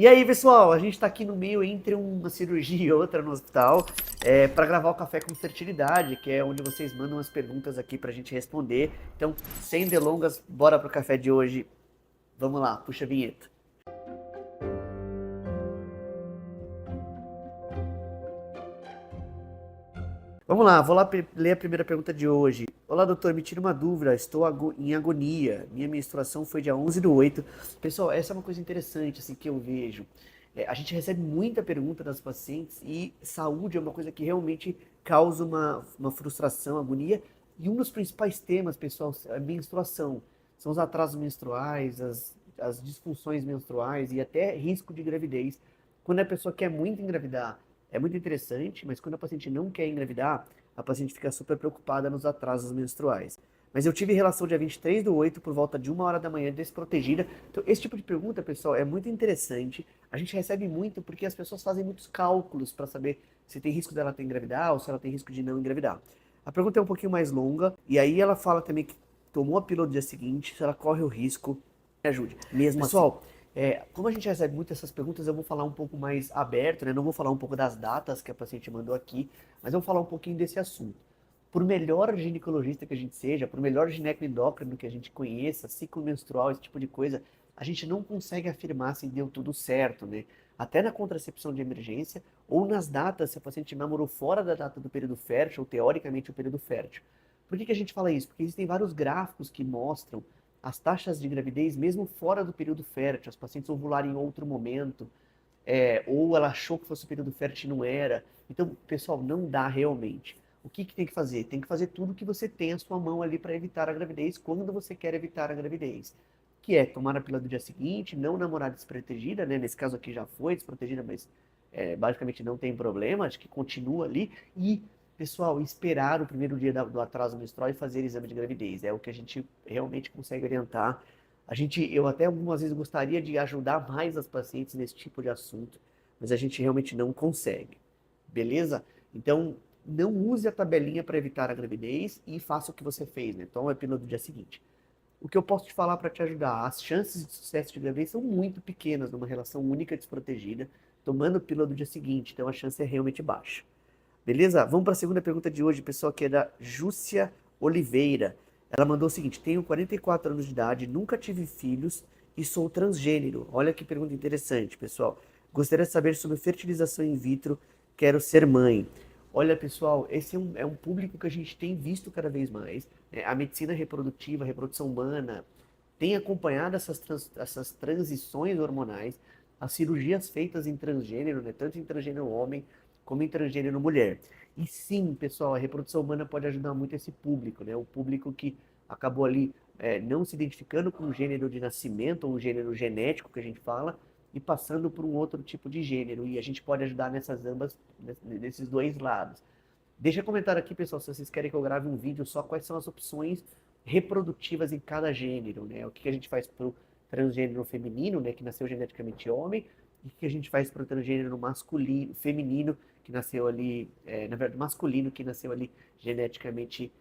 E aí, pessoal, a gente está aqui no meio entre uma cirurgia e outra no hospital para gravar o Café com Fertilidade, que é onde vocês mandam as perguntas aqui para a gente responder. Então, sem delongas, bora pro café de hoje. Vamos lá, puxa a vinheta. Vamos lá, vou lá ler a primeira pergunta de hoje. Olá, doutor, me tira uma dúvida, estou em agonia. Minha menstruação foi dia 11/8. Pessoal, essa é uma coisa interessante assim, que eu vejo. A gente recebe muita pergunta das pacientes e saúde é uma coisa que realmente causa uma frustração, agonia. E um dos principais temas, pessoal, é a menstruação. São os atrasos menstruais, as disfunções menstruais e até risco de gravidez. Quando a pessoa quer muito engravidar, é muito interessante, mas quando a paciente não quer engravidar, a paciente fica super preocupada nos atrasos menstruais. Mas eu tive relação dia 23/8 por volta de 1 hora da manhã, desprotegida. Então, esse tipo de pergunta, pessoal, é muito interessante. A gente recebe muito porque as pessoas fazem muitos cálculos para saber se tem risco dela ter engravidar ou se ela tem risco de não engravidar. A pergunta é um pouquinho mais longa, e aí ela fala também que tomou a pílula no dia seguinte, se ela corre o risco, me ajude. Mesmo assim. Pessoal, como a gente recebe muito essas perguntas, eu vou falar um pouco mais aberto, né? Não vou falar um pouco das datas que a paciente mandou aqui, mas eu vou falar um pouquinho desse assunto. Por melhor ginecologista que a gente seja, por melhor gineco-endócrino que a gente conheça, ciclo menstrual, esse tipo de coisa, a gente não consegue afirmar se deu tudo certo, né? Até na contracepção de emergência ou nas datas, se a paciente namorou fora da data do período fértil, ou teoricamente o período fértil. Por que que a gente fala isso? Porque existem vários gráficos que mostram as taxas de gravidez mesmo fora do período fértil, as pacientes ovularam em outro momento, ou ela achou que fosse o período fértil e não era. Então, pessoal, não dá realmente. O que que tem que fazer? Tem que fazer tudo que você tem à sua mão ali para evitar a gravidez, quando você quer evitar a gravidez. Que é tomar a pílula do dia seguinte, não namorar desprotegida, né? Nesse caso aqui já foi desprotegida, mas basicamente não tem problema, acho que continua ali. E, pessoal, esperar o primeiro dia do atraso menstrual e fazer exame de gravidez. É o que a gente realmente consegue orientar. Eu até algumas vezes gostaria de ajudar mais as pacientes nesse tipo de assunto, mas a gente realmente não consegue. Beleza? Então, não use a tabelinha para evitar a gravidez e faça o que você fez, né? Toma a pílula do dia seguinte. O que eu posso te falar para te ajudar? As chances de sucesso de gravidez são muito pequenas numa relação única desprotegida, tomando pílula do dia seguinte, então a chance é realmente baixa. Beleza? Vamos para a segunda pergunta de hoje, pessoal, que é da Júcia Oliveira. Ela mandou o seguinte: tenho 44 anos de idade, nunca tive filhos e sou transgênero. Olha que pergunta interessante, pessoal. Gostaria de saber sobre fertilização in vitro, quero ser mãe. Olha, pessoal, esse é um público que a gente tem visto cada vez mais, né? A medicina reprodutiva, a reprodução humana, tem acompanhado essas transições hormonais, as cirurgias feitas em transgênero, né? Tanto em transgênero homem como em transgênero mulher. E sim, pessoal, a reprodução humana pode ajudar muito esse público, né? O público que acabou ali não se identificando com o gênero de nascimento, ou o gênero genético que a gente fala, e passando por um outro tipo de gênero. E a gente pode ajudar nesses dois lados. Deixa comentário aqui, pessoal, se vocês querem que eu grave um vídeo só quais são as opções reprodutivas em cada gênero, né? O que a gente faz para o transgênero feminino, né, que nasceu geneticamente homem, e o que a gente faz para o transgênero masculino, feminino, que nasceu ali, na verdade, masculino, que nasceu ali geneticamente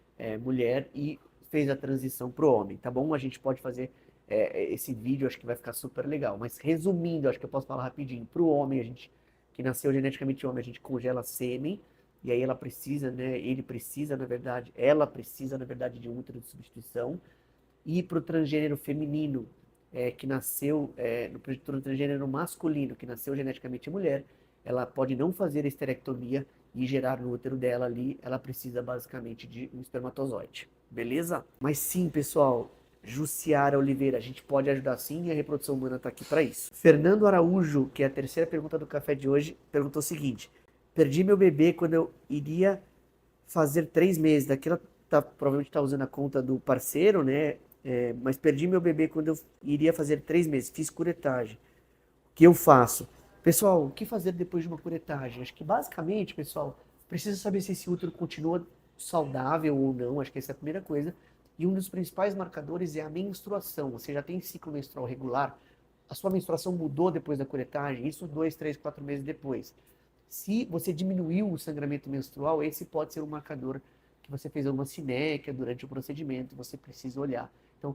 mulher e fez a transição para o homem, tá bom? A gente pode fazer esse vídeo, acho que vai ficar super legal. Mas resumindo, acho que eu posso falar rapidinho. Para o homem, a gente que nasceu geneticamente homem, a gente congela sêmen, e aí ela precisa, né? Ele precisa, na verdade, ela precisa, na verdade, de um útero de substituição. E para o transgênero feminino, que nasceu, no transgênero masculino, que nasceu geneticamente mulher, ela pode não fazer a esterectomia e gerar no útero dela ali, ela precisa basicamente de um espermatozoide. Beleza? Mas sim, pessoal, Jussiara Oliveira, a gente pode ajudar sim e a reprodução humana está aqui para isso. Fernando Araújo, que é a terceira pergunta do café de hoje, perguntou o seguinte: perdi meu bebê quando eu iria fazer 3 meses. Daqui ela provavelmente está usando a conta do parceiro, né? Mas perdi meu bebê quando eu iria fazer 3 meses. Fiz curetagem. O que eu faço? Pessoal, o que fazer depois de uma curetagem? Acho que basicamente, pessoal, precisa saber se esse útero continua saudável ou não. Acho que essa é a primeira coisa. E um dos principais marcadores é a menstruação. Você já tem ciclo menstrual regular? A sua menstruação mudou depois da curetagem? Isso 2, 3, 4 meses depois. Se você diminuiu o sangramento menstrual, esse pode ser um marcador que você fez alguma sinéquia durante o procedimento, você precisa olhar. Então,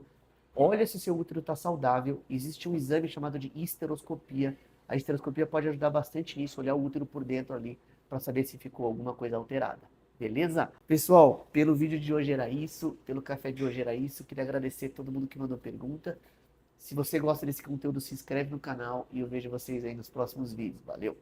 olha se o seu útero está saudável. Existe um exame chamado de histeroscopia, A histeroscopia pode ajudar bastante nisso, olhar o útero por dentro ali, para saber se ficou alguma coisa alterada. Beleza? Pessoal, pelo vídeo de hoje era isso, pelo café de hoje era isso. Queria agradecer a todo mundo que mandou pergunta. Se você gosta desse conteúdo, se inscreve no canal e eu vejo vocês aí nos próximos vídeos. Valeu!